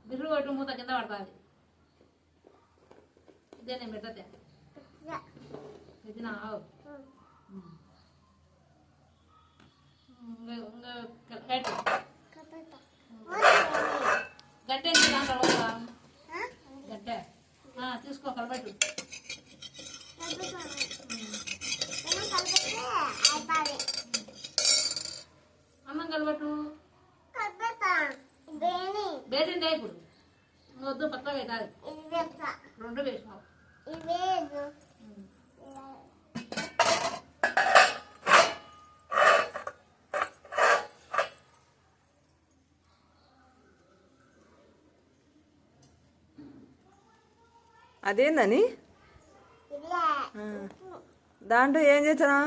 బిర్రు కొట్టు మూత కింద పడుతుంది. ఇదే నేను పెట్టతే పెట్టినా గడ్డ గడ్డ తీసుకో కలబెట్టు. అన్నం కలబెట్టు. బేసిందే ఇప్పుడు వద్దు పక్కగా కాదు రెండు వేసినావు. అదేందని దాంట్లో ఏం చేసానా